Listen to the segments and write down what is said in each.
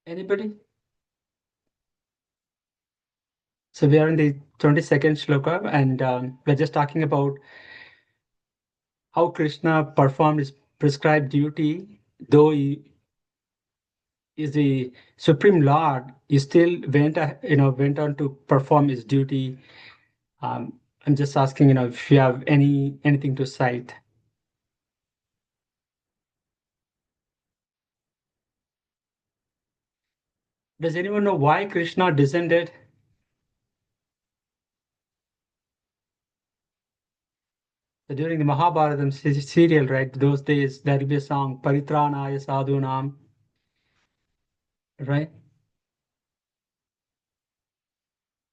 Anybody? So we are in the 22nd shloka, and we're just talking about how Krishna performed his prescribed duty, though he is the supreme Lord. He still went on to perform his duty. I'm just asking, if you have anything to cite. Does anyone know why Krishna descended? So during the Mahabharata serial, right? Those days, there will be a song, Paritranaya Sadhunam, right?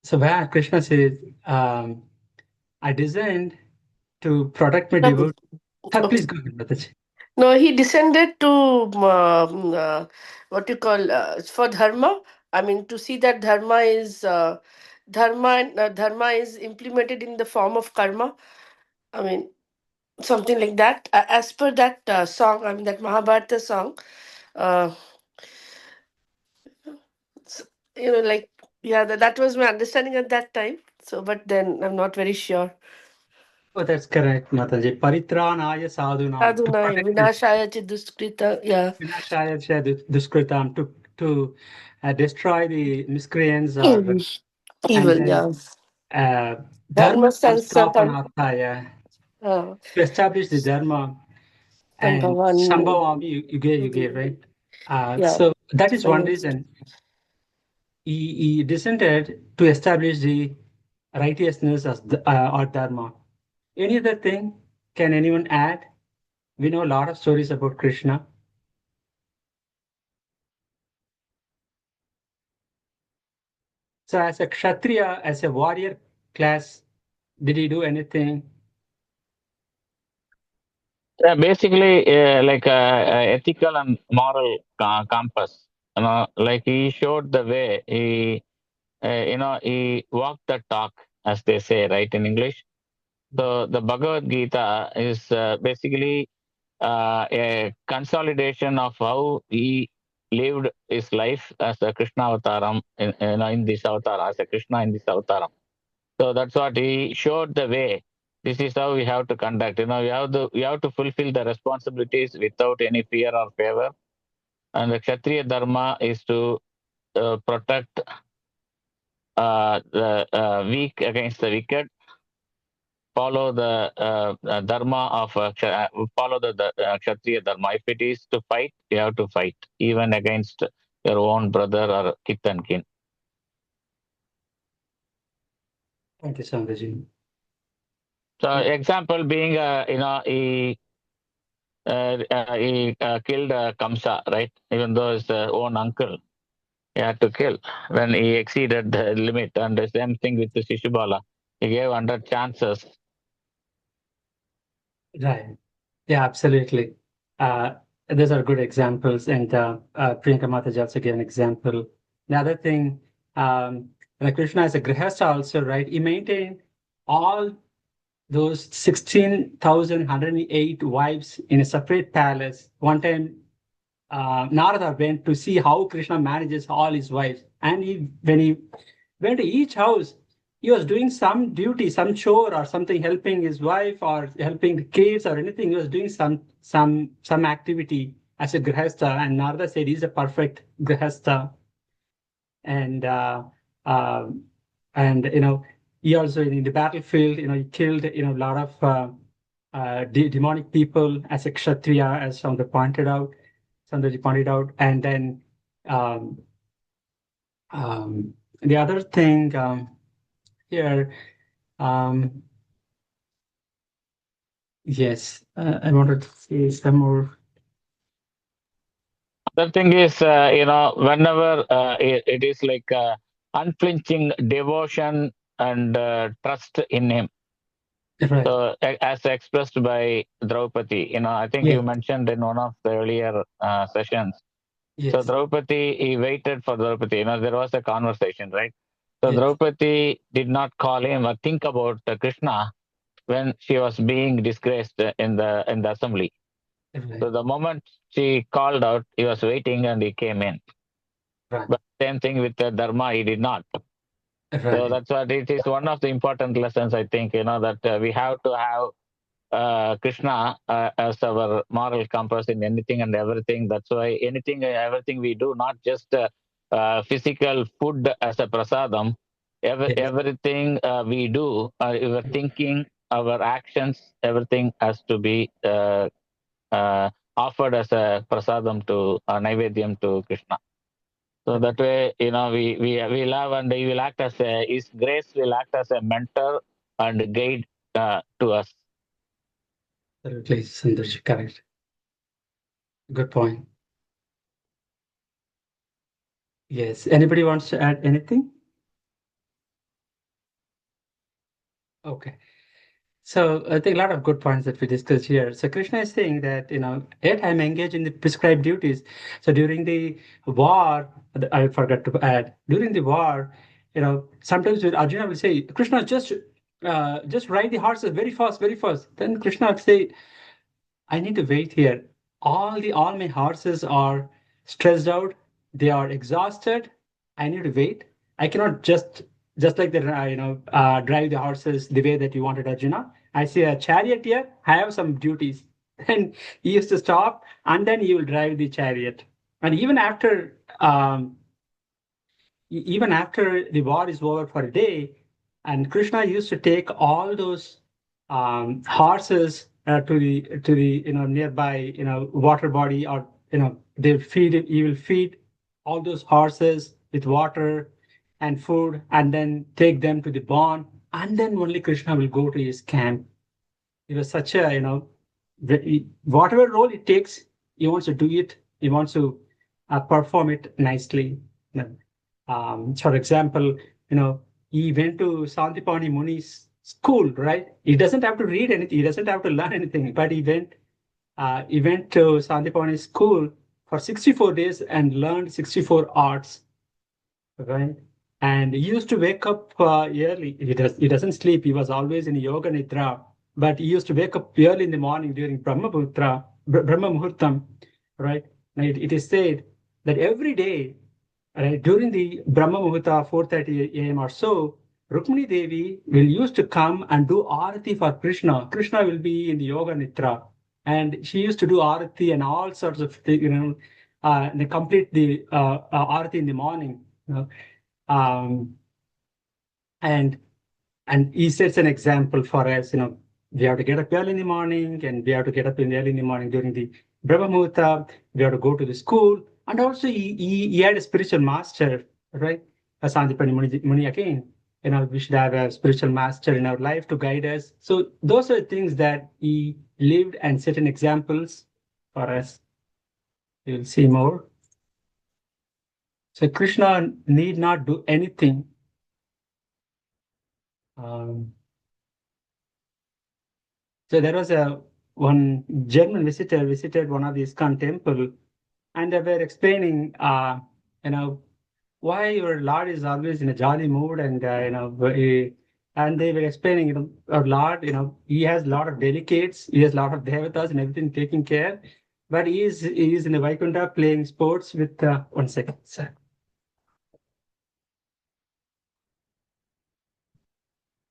So where Krishna says, I descend to protect my No, devotee. Please go ahead, Mataji. no, he descended to what you call for dharma. I mean, to see that dharma is implemented in the form of karma. I mean, something like that. As per that song, I mean that Mahabharata song. Uh, s- like yeah, that was my understanding at that time. So, but then I'm not very sure. Oh, that's correct, Mataji. Paritranaya Sadhunam, to Sadhunaya protect the vinashaya chiduskrita. Yeah. Vinashaya Duskritam, to destroy the miscreants, or Evil. and Evil. then Yeah. uh, Dharma Dharma sansthatam. Samsthapanarthaya, Uh, to establish the Dharma, and Sambhavan. Shambhavami Yuge, right? Yeah. So that is one reason he descended to establish the righteousness as or Dharma. Any other thing? Can anyone add? We know a lot of stories about Krishna. So, as a Kshatriya, as a warrior class, did he do anything? Yeah, basically, like ethical and moral compass. Like he showed the way. He walked the talk, as they say, right in English. So the Bhagavad Gita is basically a consolidation of how he lived his life as a Krishna avataram in this avatar, as a Krishna in this avataram. So that's what he showed the way. This is how we have to conduct. We have to fulfill the responsibilities without any fear or favor. And the Kshatriya Dharma is to protect the weak against the wicked. Follow the dharma of follow the Kshatriya Dharma. If it is to fight, you have to fight even against your own brother or kith and kin. Thank you, Sandraji. So example being, he killed Kamsa, right? Even though his own uncle, he had to kill when he exceeded the limit. And the same thing with the Shishubala. He gave 100 chances. Right. Yeah, absolutely. Uh, those are good examples. And Priyanka Mataji also gave an example. The other thing, Krishna is a grihastha also, right? He maintained all those 16,108 wives in a separate palace. One time, Narada went to see how Krishna manages all his wives. And when he went to each house, he was doing some duty, some chore or something, helping his wife or helping the kids or anything. He was doing some activity as a grihastha. And Narada said he's a perfect grihastha. And and he also in the battlefield, he killed a lot of demonic people as a kshatriya, as Sandraji pointed out. And then um, the other thing here, um, yes, I wanted to say some more. The thing is, whenever it is like unflinching devotion and trust in him. Right. So, as expressed by Draupadi, I think Yes. you mentioned in one of the earlier sessions. So, Yes. Draupadi, he waited for Draupadi. There was a conversation, right? So, Yes. Draupadi did not call him or think about Krishna when she was being disgraced in the assembly. Right. So, the moment she called out, he was waiting and he came in. Right. But same thing with the Dharma, he did not. So Right. that's what it is. One of the important lessons, I think, that we have to have Krishna as our moral compass in anything and everything. That's why anything and everything we do, not just physical food as a prasadam, Yes. everything we do, our thinking, our actions, everything has to be offered as a prasadam to Naivedyam to Krishna. So that way, we love, and he will act as his grace will act as a mentor and guide to us. Absolutely, Sundarji, correct. Good point. Yes. Anybody wants to add anything? Okay. So I think a lot of good points that we discussed here. So Krishna is saying that, yet I'm engaged in the prescribed duties. So during the war, I forgot to add, during the war, sometimes Arjuna will say, Krishna, just ride the horses very fast, very fast. Then Krishna will say, I need to wait here. All my horses are stressed out. They are exhausted. I need to wait. I cannot just like the drive the horses the way that you wanted, Arjuna. I see a chariot here. I have some duties. Then he used to stop, and then he will drive the chariot. And even after the war is over for a day, and Krishna used to take all those horses to the nearby water body, or they feed it. He will feed all those horses with water and food, and then take them to the barn, and then only Krishna will go to his camp. He was such a whatever role it takes, he wants to do it. He wants to perform it nicely. For example, he went to Santipani Muni's school, right? He doesn't have to read anything. He doesn't have to learn anything. But he went to Santipani's school for 64 days and learned 64 arts, right? And he used to wake up early. He doesn't sleep. He was always in yoga nidra. But he used to wake up early in the morning during Brahma Muhurtam, right? Now it is said that every day, right, during the Brahma Muhurta, 4:30 a.m. or so, Rukmini Devi will used to come and do arati for Krishna. Krishna will be in the yoga nidra, and she used to do arati and all sorts of things, they complete the arati in the morning. Um, and and he sets an example for us. We have to get up early in the morning, and we have to get up early in the morning during the Brahma Muhurta. We have to go to the school, and also he had a spiritual master, right? Sandipani Muni again. We should have a spiritual master in our life to guide us. So those are things that he lived and set an examples for us. You'll see more. So Krishna need not do anything. So there was one German visitor visited one of the ISKCON temple, and they were explaining, why your Lord is always in a jolly mood, and and they were explaining, our Lord, he has a lot of delicates, he has a lot of devatas and everything taking care, but he is in the Vaikuntha playing sports with 1 second, sir.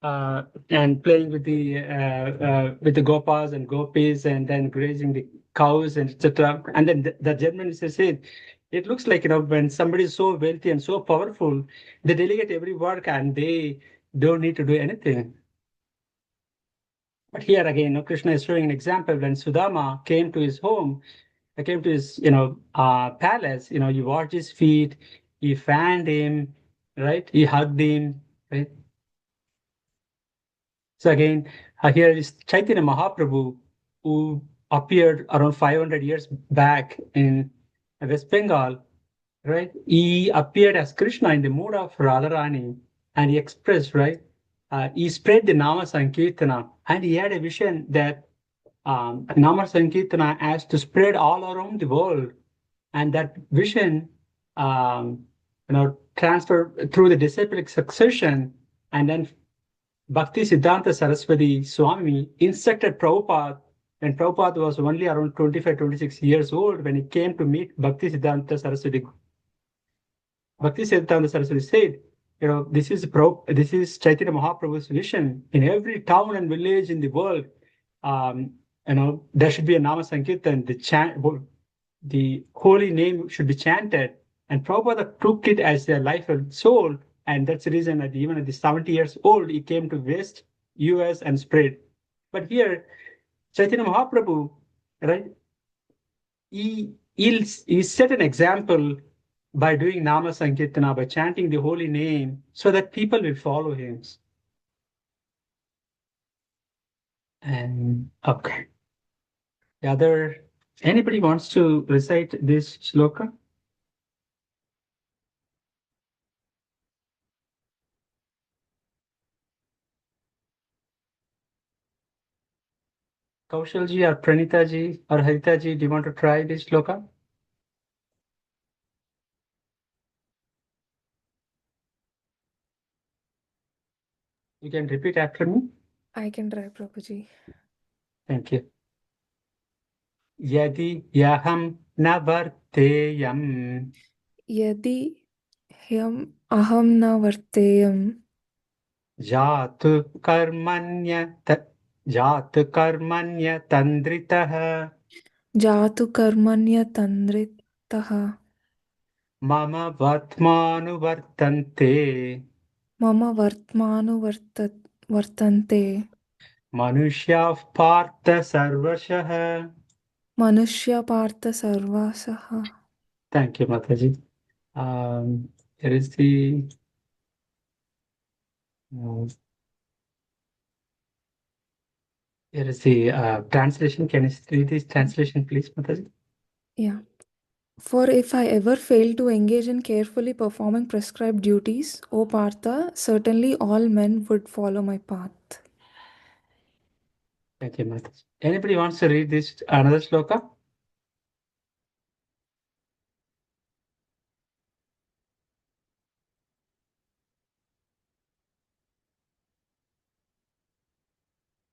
And playing with the gopas and gopis, and then grazing the cows and etc. And then the Germans said, it looks like when somebody is so wealthy and so powerful, they delegate every work and they don't need to do anything. But here again, Krishna is showing an example when Sudama came to his home, came to his palace. He washed his feet, he fanned him, right? He hugged him, right? So again, here is Chaitanya Mahaprabhu, who appeared around 500 years back in West Bengal, right? He appeared as Krishna in the mood of Radharani, and he expressed, right? He spread the Nama Sankirtana, and he had a vision that Nama Sankirtana has to spread all around the world, and that vision, transferred through the disciplic succession, and then Bhakti Siddhanta Saraswati Swami instructed Prabhupada when Prabhupada was only around 25, 26 years old when he came to meet Bhakti Siddhanta Saraswati Bhakti Siddhanta Saraswati said, this is Chaitanya Mahaprabhu's vision. In every town and village in the world, there should be a Nama Sankirtan. The holy name should be chanted. And Prabhupada took it as their life and soul. And that's the reason that even at the 70 years old, he came to West, US, and spread. But here, Chaitanya Mahaprabhu, right? He set an example by doing Nama Sankirtana, by chanting the holy name, so that people will follow him. And okay. Anybody wants to recite this shloka? Kaushalji or Pranitaji or Haritaji, do you want to try this shloka? You can repeat after me. I can try, Prabhuji. Thank you. Yadi yaham na varteyam Yadi hyam aham na varteyam jatu karmanya tandritah jatu karmanya tandritaha mama vartmanu mama vartmanu vartante manushya partha sarvashah. manushya partha sarvasaha. Thank you, Mataji. Here is the translation. Can you read this translation, please, Mataji? Yeah. For if I ever fail to engage in carefully performing prescribed duties, O Partha, certainly all men would follow my path. Thank you, Mataji. Anybody wants to read this another shloka?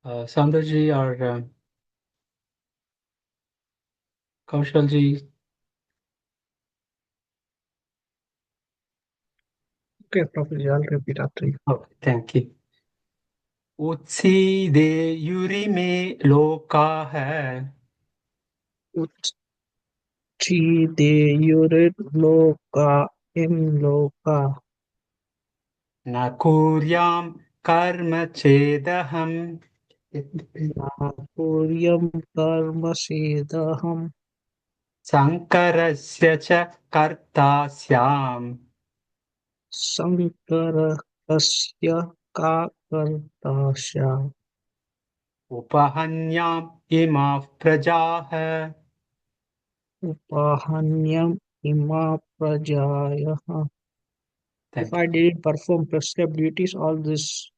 Saundarji or Kaushalji? Okay, Prabhuji, I'll repeat after you. Okay, thank you. Utsi yuri me loka hai Uchi de yurit loka im loka na kuryam karma chedaham puryam karma sedaham sankarasya cha karta syam sankara tasya ka kartasya upahanyam ima prajah. upahanyam ima prajayaha. If Thank I you. didn't perform prescribed duties, all this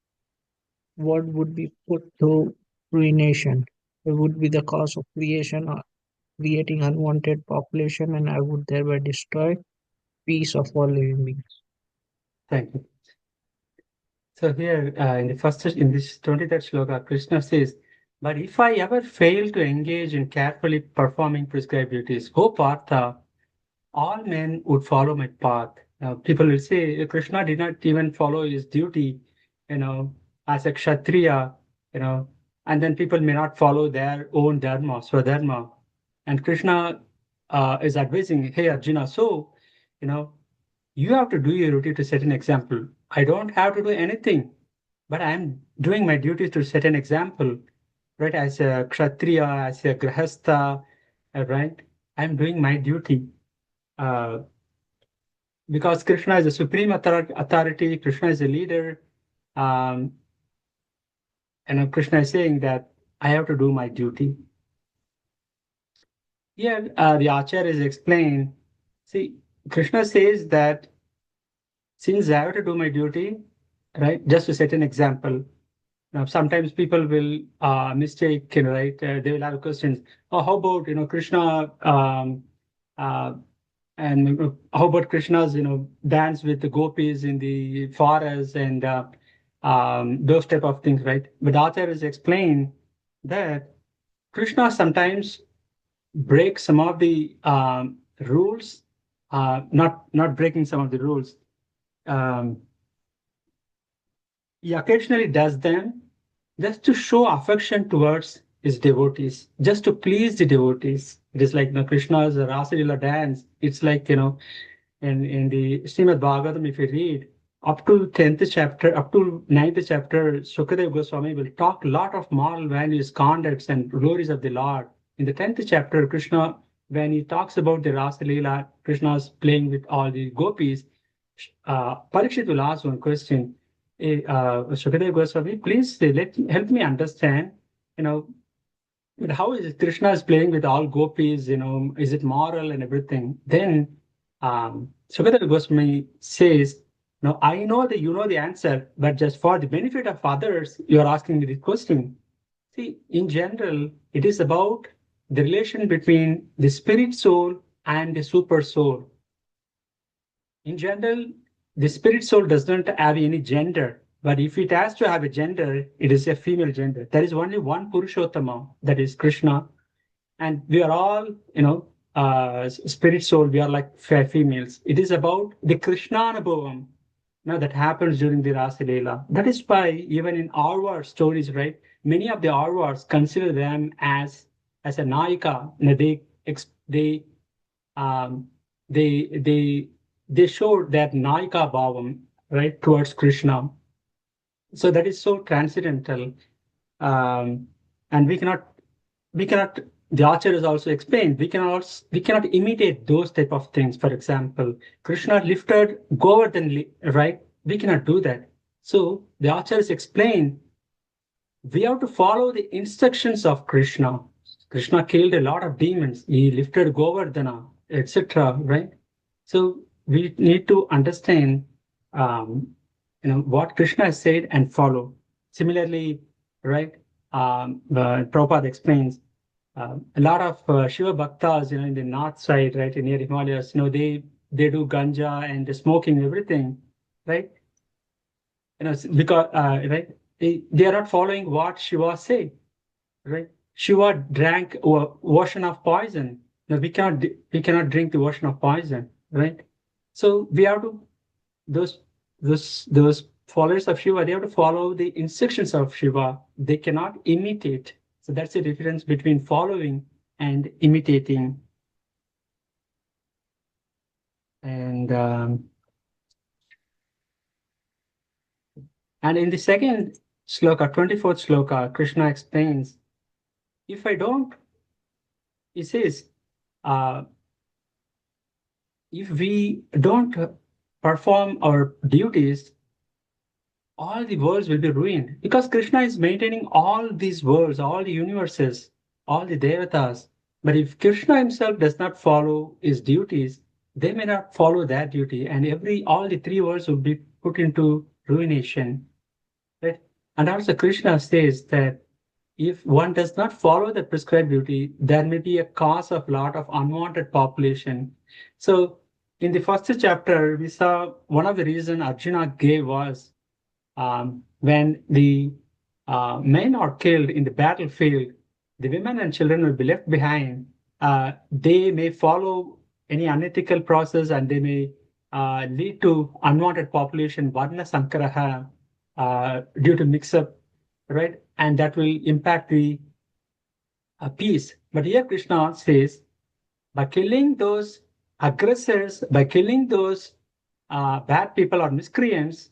world would be put to ruination. It would be the cause of creating unwanted population, and I would thereby destroy peace of all living beings. Thank you. So here in this 23rd shloka, Krishna says, but if I ever fail to engage in carefully performing prescribed duties, O Partha, all men would follow my path. People will say Krishna did not even follow his duty, as a kshatriya, and then people may not follow their own dharma, swadharma. And Krishna is advising, hey Arjuna, so, you have to do your duty to set an example. I don't have to do anything, but I am doing my duty to set an example, right? As a kshatriya, as a grahastha, right? I'm doing my duty. Because Krishna is the supreme authority, Krishna is a leader, Krishna is saying that I have to do my duty. Here, the Acharya is explained. See, Krishna says that since I have to do my duty, right, just to set an example. Now, sometimes people will mistake, right? They will have questions. Oh, how about Krishna? And how about Krishna's dance with the gopis in the forest and those type of things, right? But Acharya has explained that Krishna sometimes breaks some of the rules not breaking some of the rules. He occasionally does them just to show affection towards his devotees, just to please the devotees. It is like Krishna's Rasa Leela dance. It's like, in the Srimad Bhagavatam, if you read up to 10th chapter, up to 9th chapter, Shukadeva Goswami will talk a lot of moral values, conducts, and glories of the Lord. In the 10th chapter, Krishna, when he talks about the Rasa Leela, Krishna's playing with all the gopis, Parikshit will ask one question. Shukadeva Goswami, please help me understand, but how is Krishna is playing with all gopis, is it moral and everything? Then Shukadeva Goswami says, no, I know that you know the answer, but just for the benefit of others, you are asking me this question. See, in general, it is about the relation between the spirit soul and the super soul. In general, the spirit soul does not have any gender, but if it has to have a gender, it is a female gender. There is only one Purushottama, that is Krishna, and we are all, spirit soul. We are like females. It is about the Krishna Anubhavam, that happens during the Rasa Leela. That is why even in Arvar stories, right, many of the Arvars consider them as a Naika. They showed that Naika Bhavam, right, towards Krishna. So that is so transcendental. And we cannot, the Acharyas also explained, we cannot imitate those type of things. For example, Krishna lifted Govardhan, right? We cannot do that. So the Acharyas explain, we have to follow the instructions of Krishna. Krishna killed a lot of demons. He lifted Govardhana, etc. Right? So we need to understand, what Krishna has said and follow. Similarly, right? Prabhupada explains a lot of Shiva Bhaktas, in the north side, right, near Himalayas, they do ganja and smoking, everything, right? Because right, they are not following what Shiva said, right? Shiva drank ocean of poison. No, we cannot drink the ocean of poison, right? So we have to those followers of Shiva, they have to follow the instructions of Shiva. They cannot imitate. So that's the difference between following and imitating. And in the second sloka, 24th sloka, Krishna explains, if I don't, he says, if we don't perform our duties, all the worlds will be ruined, because Krishna is maintaining all these worlds, all the universes, all the devatas. But if Krishna himself does not follow his duties, they may not follow that duty, and all the three worlds will be put into ruination. Right? And also Krishna says that if one does not follow the prescribed duty, there may be a cause of lot of unwanted population. So in the first chapter, we saw one of the reasons Arjuna gave was, when the men are killed in the battlefield, the women and children will be left behind. They may follow any unethical process, and they may lead to unwanted population, Varna Sankaraha, due to mix-up, right? And that will impact the peace. But here Krishna says, by killing those aggressors, by killing those bad people or miscreants,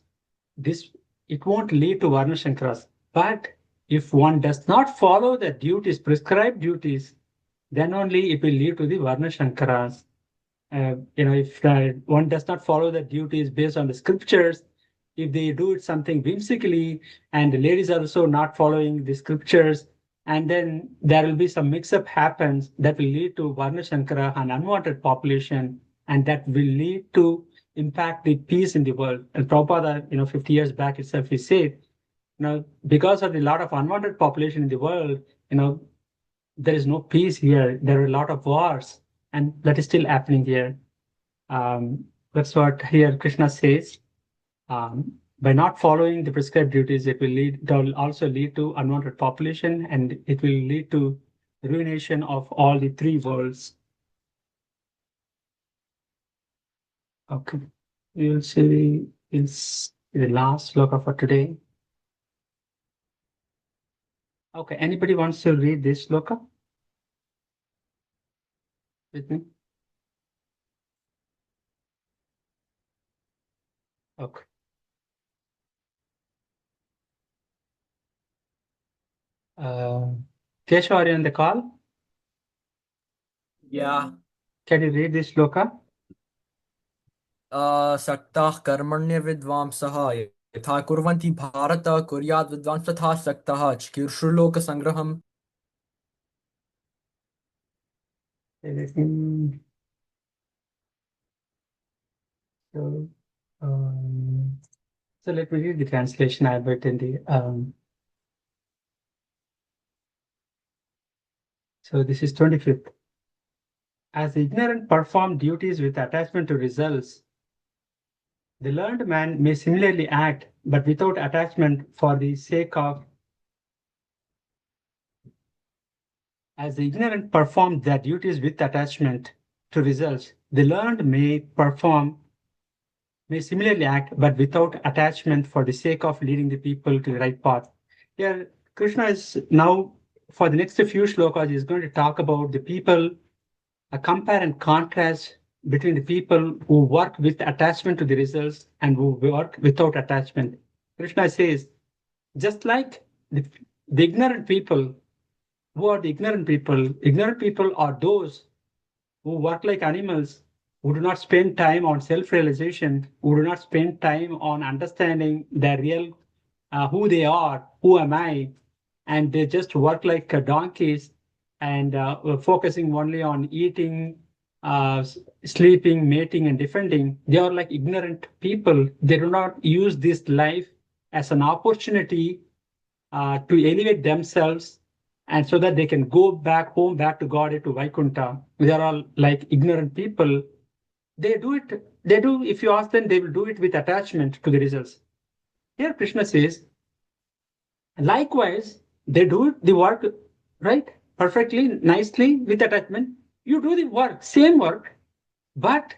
it won't lead to Varna Shankaras. But if one does not follow the duties, prescribed duties, then only it will lead to the Varna Shankaras. If one does not follow the duties based on the scriptures, if they do it something whimsically, and the ladies are also not following the scriptures, and then there will be some mix-up happens that will lead to Varna Shankara, an unwanted population, and that will lead to impact the peace in the world. And Prabhupada, 50 years back itself, he said, because of the lot of unwanted population in the world, there is no peace here. There are a lot of wars, and that is still happening here. That's what here Krishna says. By not following the prescribed duties, it will also lead to unwanted population, and it will lead to ruination of all the three worlds. Okay. We'll see it's the last sloka for today. Okay. Anybody wants to read this sloka with me? Okay. Keshav, are you on the call? Yeah. Can you read this sloka? सक्ताः कर्मण्य विद्वांसः यथा कुर्वन्ति भारत कुर्यात् विद्वांस तथा सक्तः चिकीर्षुलोकसङ्ग्रहम्. Everything. So, so let me read the translation I put in the. So this is 25th. As the ignorant perform duties with attachment to results, the learned man may similarly act, but without attachment for the sake of. As the ignorant perform their duties with attachment to results, the learned may similarly act, but without attachment for the sake of leading the people to the right path. Here, Krishna is now, for the next few shlokas, is going to talk about the people, compare and contrast between the people who work with attachment to the results and who work without attachment. Krishna says, just like the ignorant people, who are the ignorant people? Ignorant people are those who work like animals, who do not spend time on self-realization, who do not spend time on understanding their real, who they are, who am I, and they just work like donkeys and focusing only on eating, sleeping, mating, and defending. They are like ignorant people. They do not use this life as an opportunity to elevate themselves and so that they can go back home, back to God, to Vaikuntha. They are all like ignorant people. They do it, if you ask them, they will do it with attachment to the results. Here Krishna says, likewise, they do the work, right? Perfectly, nicely, with attachment. You do the work, same work, but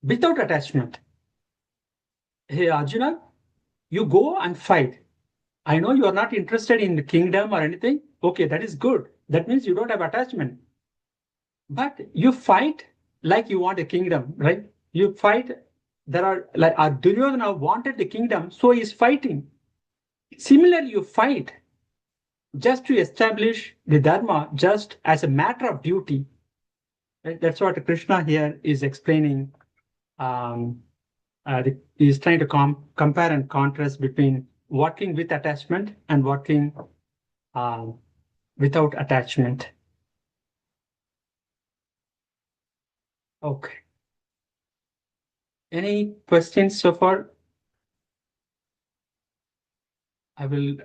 without attachment. Hey, Arjuna, you go and fight. I know you are not interested in the kingdom or anything. Okay, that is good. That means you don't have attachment. But you fight like you want a kingdom, right? You fight. There are like Duryodhana wanted the kingdom, so he's fighting. Similarly, you fight just to establish the dharma, just as a matter of duty. Right? That's what Krishna here is explaining. He's trying to compare and contrast between working with attachment and working without attachment. Okay. Any questions so far? I would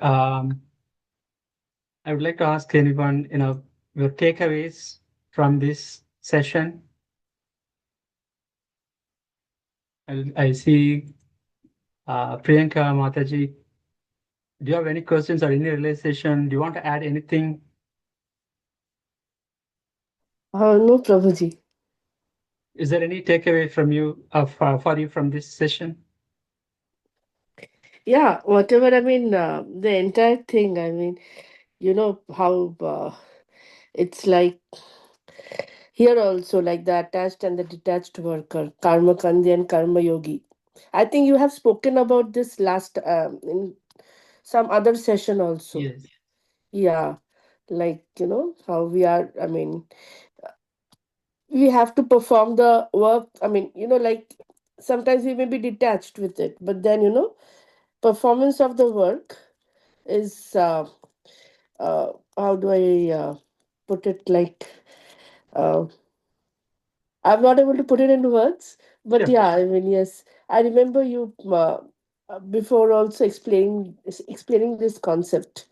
like to ask anyone, your takeaways from this session. I see Priyanka Mataji. Do you have any questions or any realization? Do you want to add anything? No, Prabhuji. Is there any takeaway from you for you from this session? Yeah, whatever, the entire thing, how it's like here also, like the attached and the detached worker, karma kandi and karma yogi. I think you have spoken about this last in some other session also. Yes. Yeah, like how we are. We have to perform the work. Like sometimes we may be detached with it, but then performance of the work is how do I put it, like uh, I'm not able to put it into words, but Sure. yeah, yes, I remember you before also explaining this concept.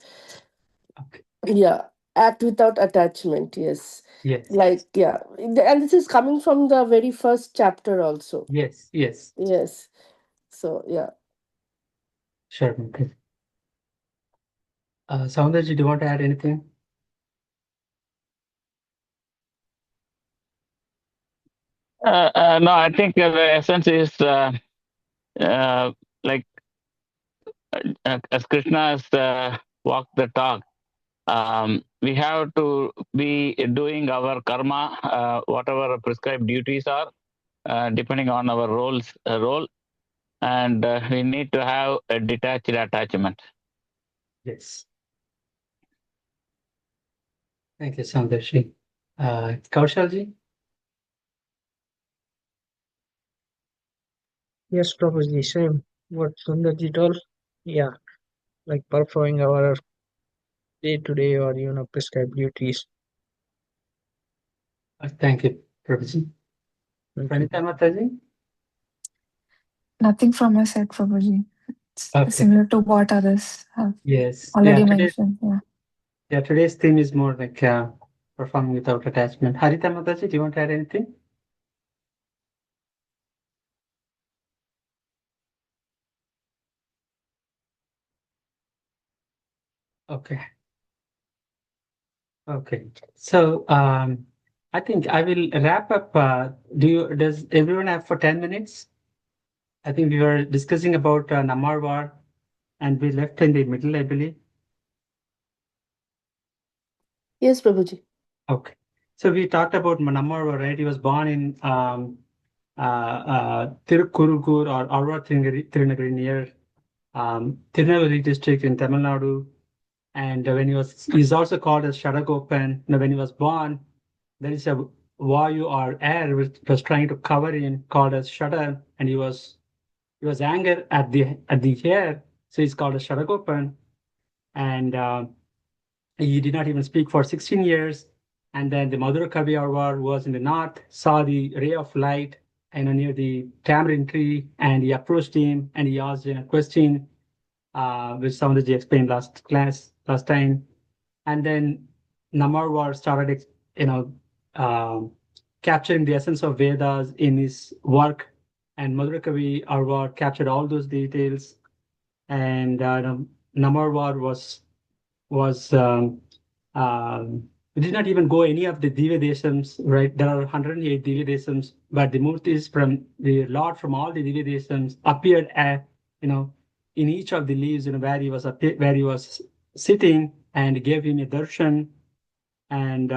Okay. Yeah, act without attachment. Yes, Yes. like yeah, and this is coming from the very first chapter also. Yes. Yes. Yes, so yeah. Sure. Okay. Soundarji, do you want to add anything? No, I think the essence is like as Krishna has walked the talk. We have to be doing our karma, whatever prescribed duties are, depending on our role, and we need to have a detached attachment. Yes. Thank you, Sandarshi. Kaushalji? Yes, Prabhuji, same. What Sundarji told, yeah, like performing our day-to-day or prescribed duties. Thank you, Prabhuji. Thank you. Pranita Mataji? Nothing from my side, Prabhuji. It's Okay. similar to what others have Yes. already Today, mentioned. Yeah. today's theme is more like performing without attachment. Harita Mataji, do you want to add anything? Okay. Okay. So I think I will wrap up. Does everyone have for 10 minutes? I think we were discussing about Namarwar and we left in the middle, I believe. Yes, Prabhuji. Okay. So we talked about Namarwar, right? He was born in Tirukurugur or Arva Tirunagari near Tirunelveli district in Tamil Nadu. And when he's also called as Shadagopan. When he was born, there is a Vayu or air which was trying to cover him, called as Shada, and he was angry at the hair, so he's called as Shadagopan. And he did not even speak for 16 years. And then the Madhura Kavi Arwar was in the north, saw the ray of light near the tamarind tree, and he approached him and he asked him a question, which Soundarji explained last time. And then Namarwar started, capturing the essence of Vedas in his work, and Madhura Kavi Arwar captured all those details. And Namarwar was we did not even go any of the Divya Desams, right? There are 108 Divya Desams, but the Murtis from the Lord from all the Divya Desams appeared at, in each of the leaves, where he was sitting, and gave him a darshan. And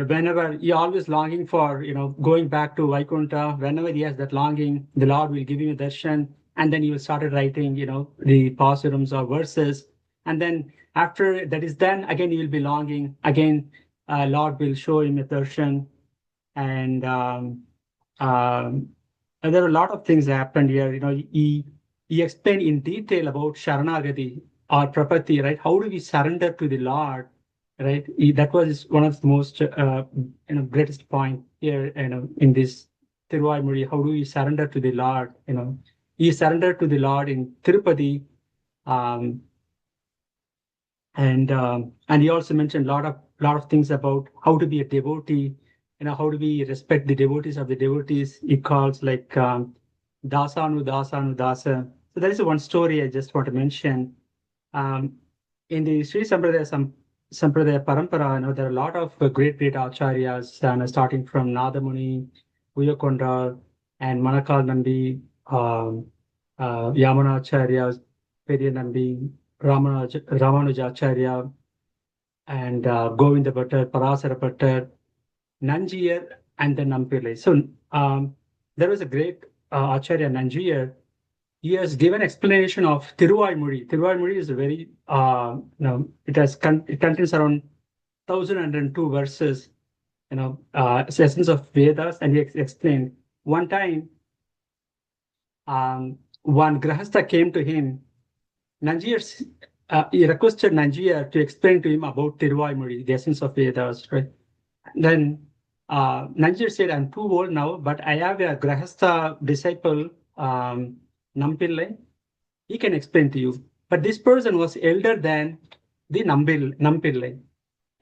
whenever he always longing for, going back to Vaikuntha, whenever he has that longing, the Lord will give him a darshan, and then he will start writing, the pasurams or verses. And then after that is done, again he will be longing. Again, Lord will show him a darshan, and there are a lot of things that happened here. He explained in detail about Sharanagati or Prapati, right? How do we surrender to the Lord? Right, that was one of the most greatest point here, in this Tiruvaimuri. How do we surrender to the Lord? He surrendered to the Lord in Tirupati, um, and he also mentioned a lot of things about how to be a devotee. How do we respect the devotees of the devotees? He calls like dasanu dasanu dasa. So that is one story I just want to mention. In the Sri Sampradaya Parampara, there are a lot of great acharyas, starting from Nadamuni, Uyakonda, and Manakal Nambi, Yamunacharya, Periya Nambi, Ramanujacharya, and Govinda Bhattar, Parasara Bhattar, Nanjiyar, and then Nampillai. So there was a great Acharya Nanjiyar. He has given explanation of Tiruvaimuri. Tiruvaimuri is a very, it contains around 1,002 verses, essence of Vedas, and he explained. One time, one Grahastha came to him. He requested Nanjiyar to explain to him about Tiruvaimuri, the essence of Vedas, right? Then Nanjiyar said, I'm too old now, but I have a Grahastha disciple, Nampillai. He can explain to you. But this person was elder than the Nampillai,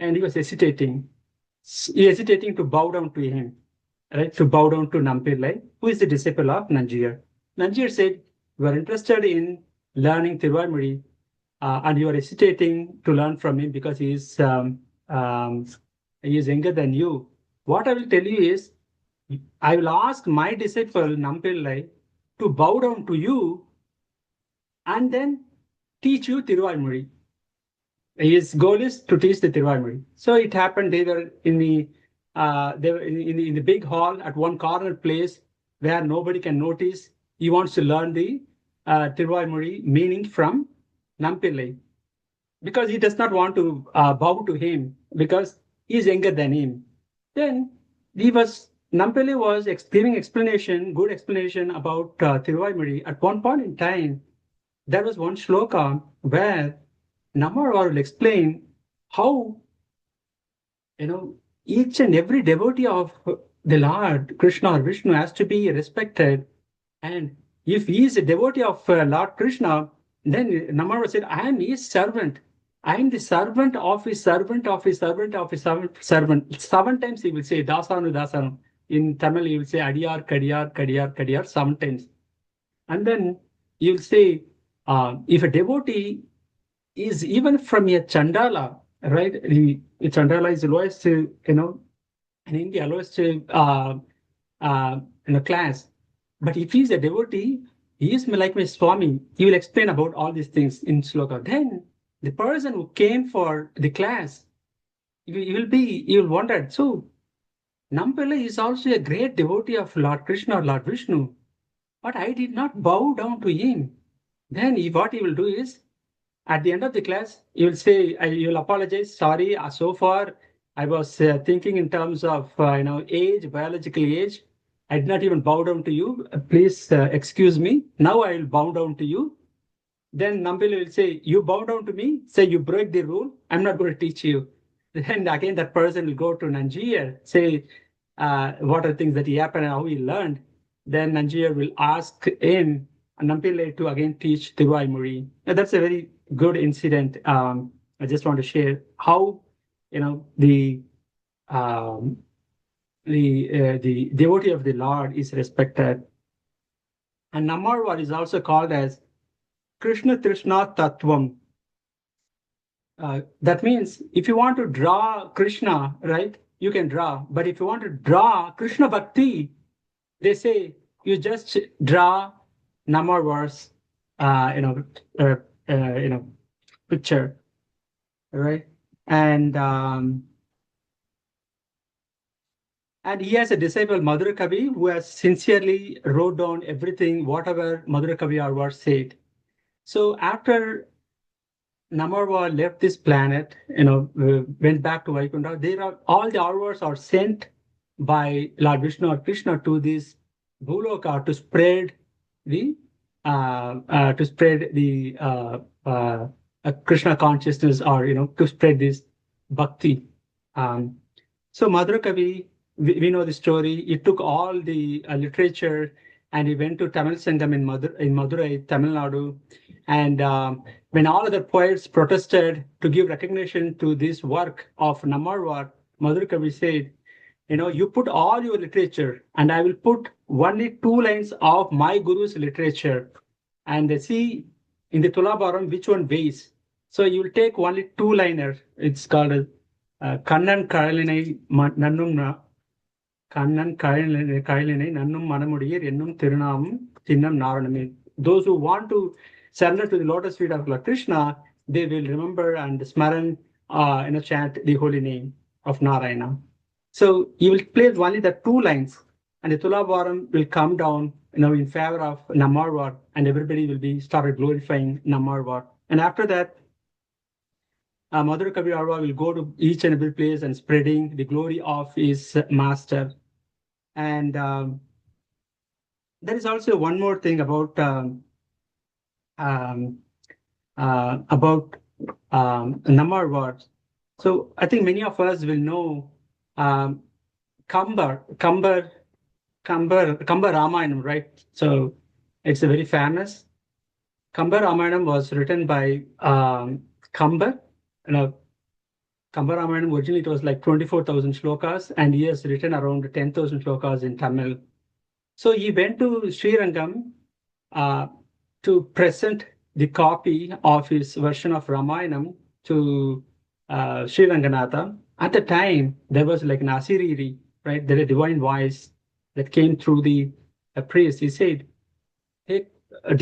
and he was hesitating. To bow down to him, right? To bow down to Nampillai, who is the disciple of Nanjiyar. Nanjiyar said, you are interested in learning Tiruvaimuri, and you are hesitating to learn from him because he is younger than you. What I will tell you is, I will ask my disciple Nampillai to bow down to you and then teach you Tiruvalmuri. His goal is to teach the Tiruvalmuri. So it happened. They were in the in the big hall at one corner place where nobody can notice. He wants to learn the Tiruvalmuri meaning from Nampillai, because he does not want to bow to him because he is younger than him. Then Nampillai was giving good explanation about Tiruvalmuri. At one point in time, there was one shloka where Nammarwar will explain how, each and every devotee of the Lord Krishna or Vishnu has to be respected. And if he is a devotee of Lord Krishna, then Nammarwar said, I am his servant. I am the servant of his servant of his servant of his servant. 7 times he will say Dasanu Dasanu. In Tamil, he will say Adiyar, Kadiyar, Kadiyar, Kadiyar 7 times. And then you will say, if a devotee is even from a Chandala, right? The Chandala is the lowest, in India, lowest class. But if he's a devotee, he is like my Swami. He will explain about all these things in Shloka. Then the person who came for the class, he will wonder. So Nampillai is also a great devotee of Lord Krishna or Lord Vishnu, but I did not bow down to him. Then what he will do is, at the end of the class, you will say, you will apologize. Sorry, so far I was thinking in terms of age, biological age. I did not even bow down to you. Please excuse me. Now I will bow down to you. Then Nampillai will say, you bow down to me. Say you broke the rule. I'm not going to teach you. Then again that person will go to Nanjir, say what are things that he happened and how he learned. Then Nanjir will ask him, Nampillai, to again teach Tiruvalmuri. That's a very good incident. I just want to share how the devotee of the Lord is respected. And Nammarwar is also called as Krishna Trishna Tattvam. That means if you want to draw Krishna, right, you can draw. But if you want to draw Krishna Bhakti, they say you just draw Nammarwar's, picture, right? And he has a disciple, Madhura Kavi, who has sincerely wrote down everything, whatever Madhura Kavi Alvar said. So after Nammarwar left this planet, went back to Vaikuntha, all the Alvars are sent by Lord Vishnu or Krishna to this Bhuloka to spread the Krishna consciousness, or to spread this bhakti. So Madhura Kavi, we know the story. He took all the literature and he went to Tamil Sangam in Madurai, Tamil Nadu. And when all other poets protested to give recognition to this work of Nammarwar, Madhura Kavi said, you put all your literature and I will put only 2 lines of my Guru's literature, and see in the Tulabharam which one weighs. So you will take only 2-liner. It's called Kannan Kalinai Nannum Kannan Kalinai Nannum Manamudir Ennum Tirunam Chinnam Naranami. Those who want to surrender to the lotus feet of Lord Krishna, they will remember and smaran, chant the holy name of Narayana. So you will play only the 2 lines, and the Tulabharam will come down, in favor of Nammarwar, and everybody will be started glorifying Nammarwar. And after that, Madhura Kavi Alvar will go to each and every place and spreading the glory of his master. And there is also one more thing about Nammarwar. So I think many of us will know Kamba Ramayanam, right? So it's a very famous. Kamba Ramayanam was written by Kamba. Kamba Ramayanam, originally it was like 24,000 shlokas, and he has written around 10,000 shlokas in Tamil. So he went to Srirangam to present the copy of his version of Ramayanam to Sri Ranganatha. At the time, there was like an Asiriri, right? There is a divine voice that came through the priest. He said, "Hey,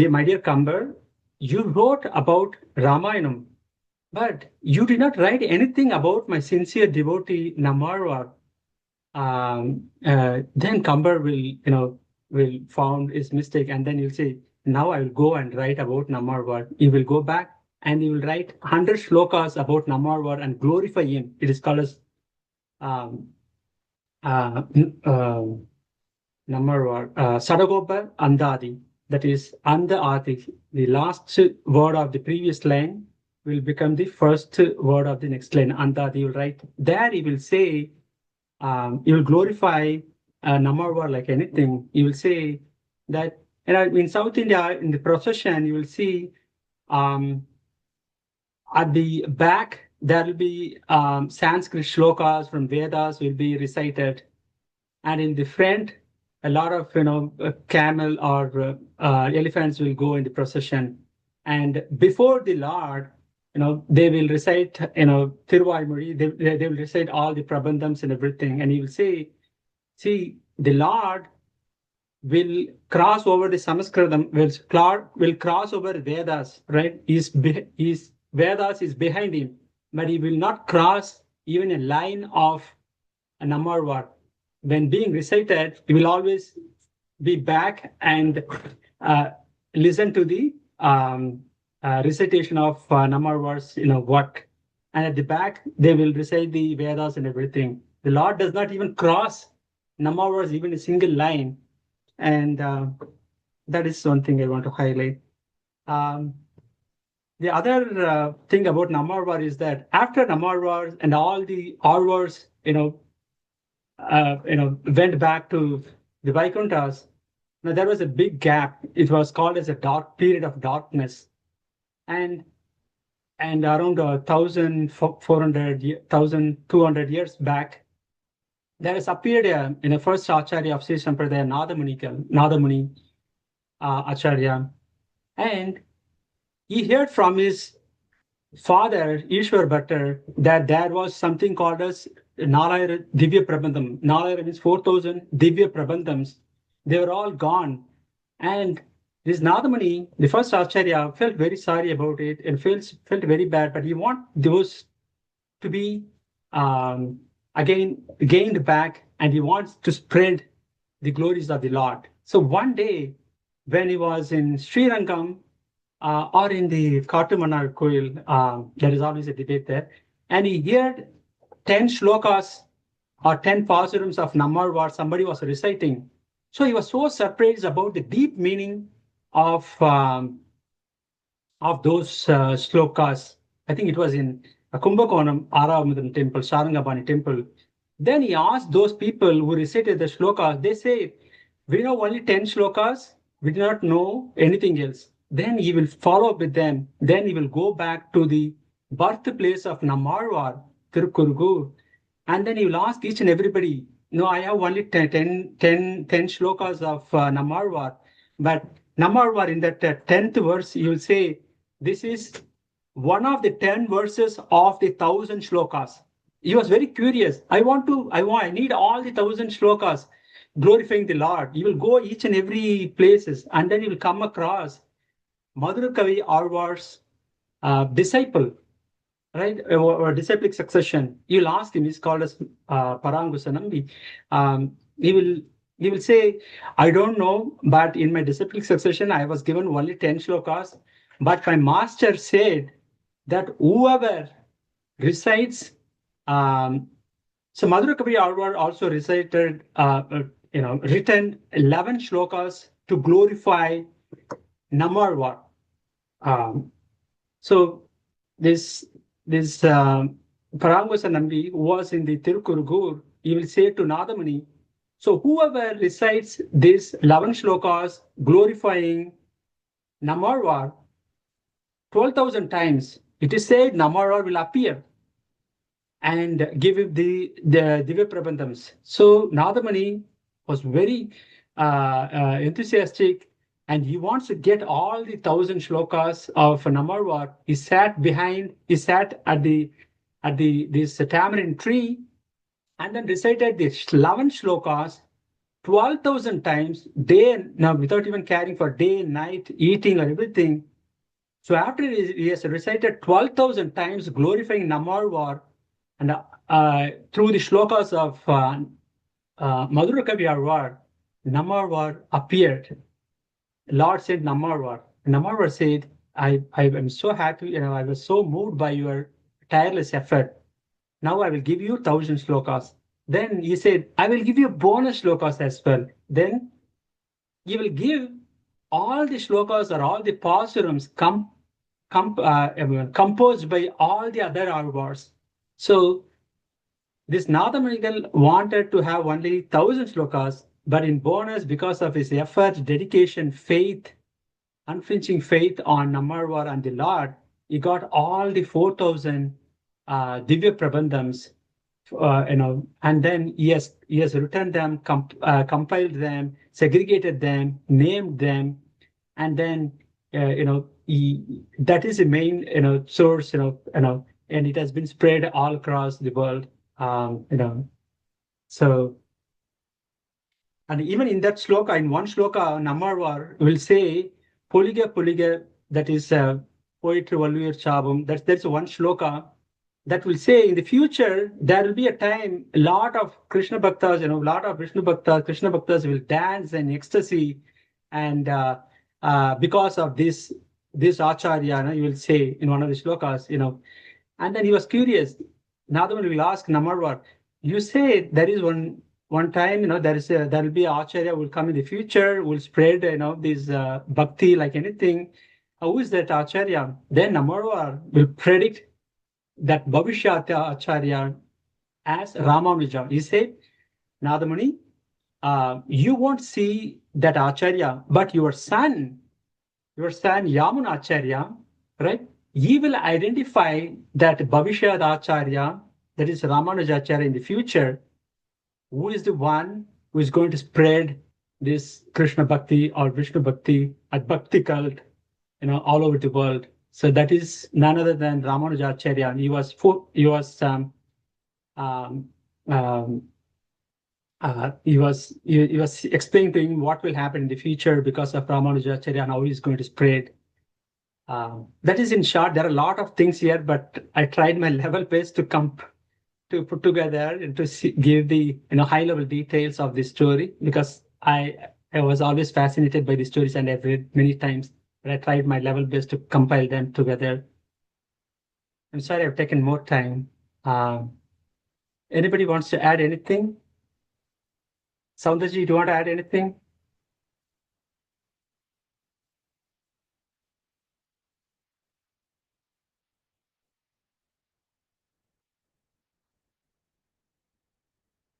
my dear Kambar, you wrote about Ramayanam, but you did not write anything about my sincere devotee Namarwar." Then Kambar will found his mistake, and then he'll say, "Now I will go and write about Namarwar." He will go back and he will write 100 shlokas about Namarwar and glorify him. It is called as um, Namarwar, Sadagopa Andadi. That is Anda Adi. The last word of the previous line will become the first word of the next line. Andadi, he will write there. He will say, you will glorify Namarwar like anything. You will say that, in South India, in the procession, you will see at the back, there will be Sanskrit shlokas from Vedas will be recited. And in the front, a lot of, camel or elephants will go in the procession. And before the Lord, they will recite, Tiruvaimuri, they will recite all the prabandhams and everything. And he will say, see, the Lord will cross over the Sanskritam, will cross over Vedas, right? His Vedas is behind him, but he will not cross even a line of a Namarwar. When being recited, he will always be back and listen to the recitation of Namarwar's work. And at the back, they will recite the Vedas and everything. The Lord does not even cross Namarwar's even a single line. And that is one thing I want to highlight. The other thing about Namarwar is that after Namarwar and all the Arwars, went back to the Vaikunthas, now there was a big gap. It was called as a dark period of darkness. And around 1,400, 1,200 years back, there has appeared in the first Acharya of Sri Sampradaya, Nadamuni Acharya. And he heard from his father, Ishwar Bhattar, that there was something called as Nalayara Divya Prabandham. Nalayara means 4,000 Divya Prabandhams. They were all gone. And this Nadamani, the first Acharya, felt very sorry about it and felt very bad, but he wanted those to be again gained back, and he wants to spread the glories of the Lord. So one day, when he was in Srirangam or in the Katumanar Koil, there is always a debate there, and he heard 10 shlokas or 10 pasurams of Namarwar somebody was reciting. So he was so surprised about the deep meaning of those shlokas. I think it was in Kumbakonam Aramadam temple, Sarangabani temple. Then he asked those people who recited the shlokas, they say, we know only 10 shlokas, we do not know anything else. Then he will follow up with them. Then he will go back to the birthplace of Namarwar, Tirukurugur, and then he will ask each and everybody, no, I have only 10 shlokas of Namarwar, but Namarwar in that 10th verse, you will say, this is one of the 10 verses of the 1,000 shlokas. He was very curious. I need all the 1,000 shlokas glorifying the Lord. He will go each and every places, and then he will come across Madhurakavi Alvar's disciple, right? Or disciplic succession. You'll ask him, he's called as Parangusanambi. He will say, I don't know, but in my disciplic succession, I was given only 10 shlokas. But my master said that whoever recites, so Madhurakavi Alvar also recited, written 11 shlokas to glorify Namarwar. So this Parangusanambi, who was in the Tirukurugur, he will say to Nadamani, so whoever recites these 11 shlokas glorifying Namarwar 12,000 times, it is said Namarwar will appear and give him the Divya Prabandhams. So Nadamani was very enthusiastic, and he wants to get all the 1,000 shlokas of Namarwar. He sat at this tamarind tree, and then recited the 11 shlokas 12,000 times, now without even caring for day, night, eating, or everything. So after he has recited 12,000 times, glorifying Namarvar, and through the shlokas of Madhura Kavi Arvar, Namarvar appeared. Lord said Namarvar. Namarvar said, I am so happy, I was so moved by your tireless effort. Now I will give you 1,000 shlokas. Then he said, I will give you bonus shlokas as well. Then you will give all the shlokas or all the pasurams composed by all the other arvars. So this Nadamanigal wanted to have only 1,000 shlokas, but in bonus, because of his effort, dedication, faith, unflinching faith on Namarvar and the Lord, he got all the 4,000 Divya Prabandhams, and then he has written them, compiled them, segregated them, named them, and then that is the main source, and it has been spread all across the world, so. And even in that shloka, in one shloka, Namarvar will say, Poliga Poliga, that is poetry, Valluyar Chabam, that's one shloka that will say in the future, there will be a time, a lot of Krishna Bhaktas, a lot of Krishna Bhaktas will dance in ecstasy. And because of this Acharya, you will say in one of the shlokas, and then he was curious. Nadaman will ask Namarvar, you say there is one time, there will be Acharya will come in the future, will spread, this bhakti like anything. Who is that Acharya? Then Namarvar will predict that Bhavishyata Acharya as Ramanuja. He said, Nadamani, you won't see that Acharya, but your son Yamuna Acharya, right? He will identify that Bhavishyata Acharya, that is Ramanuja Acharya in the future, who is the one who is going to spread this Krishna Bhakti or Vishnu Bhakti at Bhakti cult, all over the world. So that is none other than Ramanujacharya. He was explaining to him what will happen in the future because of Ramanujacharya and how he's going to spread. That is in short. There are a lot of things here, but I tried my level best to put together and to give the high level details of this story, because I was always fascinated by the stories and I've read many times, but I tried my level best to compile them together. I'm sorry I've taken more time. Anybody wants to add anything? Soundarji, do you want to add anything?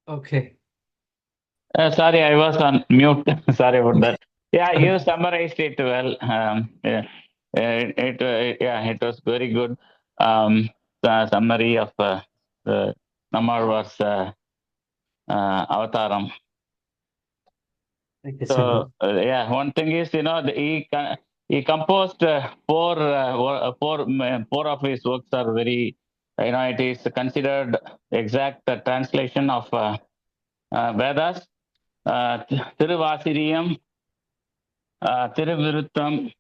Okay. Sorry, I was on mute. Sorry about that. Yeah, you summarized it well. It was very good. The summary of Namarvar's avataram. Thank you, So one thing is, he composed four of his works are very, it is considered exact translation of Vedas. Tiruvasiriyam, Tiruviruttam,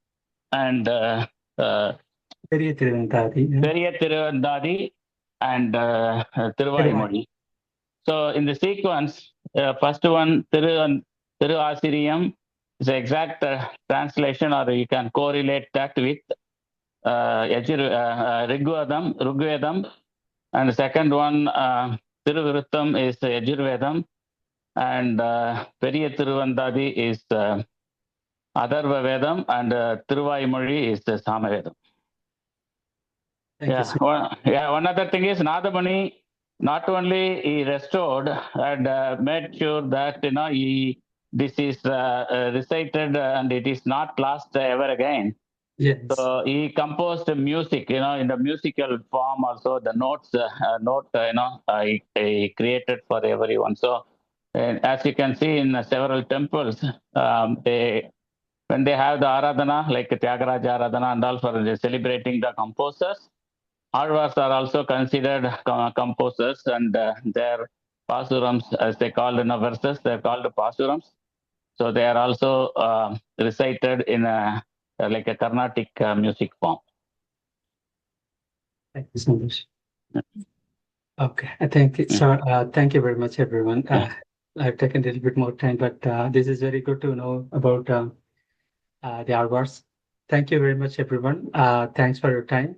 and Periya Tiruvandadi, and Tiruvaimozhi. So in the sequence, first one, Tiruvasiriyam, is the exact translation, or you can correlate that with Rigvedam, and the second one, Tiruviruttam, is Yajurvedam, and Periya Tiruvandadi is Atharva Vedam, and Tiruvaimozhi is the Samavedam. One other thing is Nadamani, not only he restored and made sure that this is recited and it is not lost ever again. Yes. So he composed music, in the musical form also. The notes, he created for everyone. So as you can see in several temples, when they have the Aradhana, like Tyagaraja Aradhana and all, for celebrating the composers, Alvars are also considered composers, and their pasurams, as they called in the verses, they're called pasurams. So they are also recited in a like a Carnatic music form. Thank you so much. Okay, I think so. Thank you very much, everyone. I've taken a little bit more time, but this is very good to know about the Arvars. Thank you very much, everyone. Thanks for your time.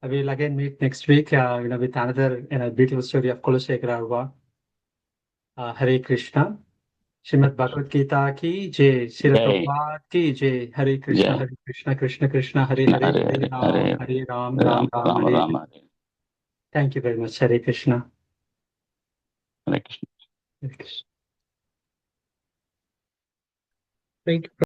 I will again meet next week, with another beautiful story of Kulashekar Arva. Hare Krishna. Shrimad Bhagavad Gita ki jai. Srila Jai. Prabhupada ki jai. Hare Krishna, Jai. Hare Krishna, Krishna Krishna, Hare Hare, Hare Ram, Hare Ram, Ram Ram, Hare Hare. Hare. Thank you very much. Hare Krishna. Hare Krishna. Hare Krishna. Thank you.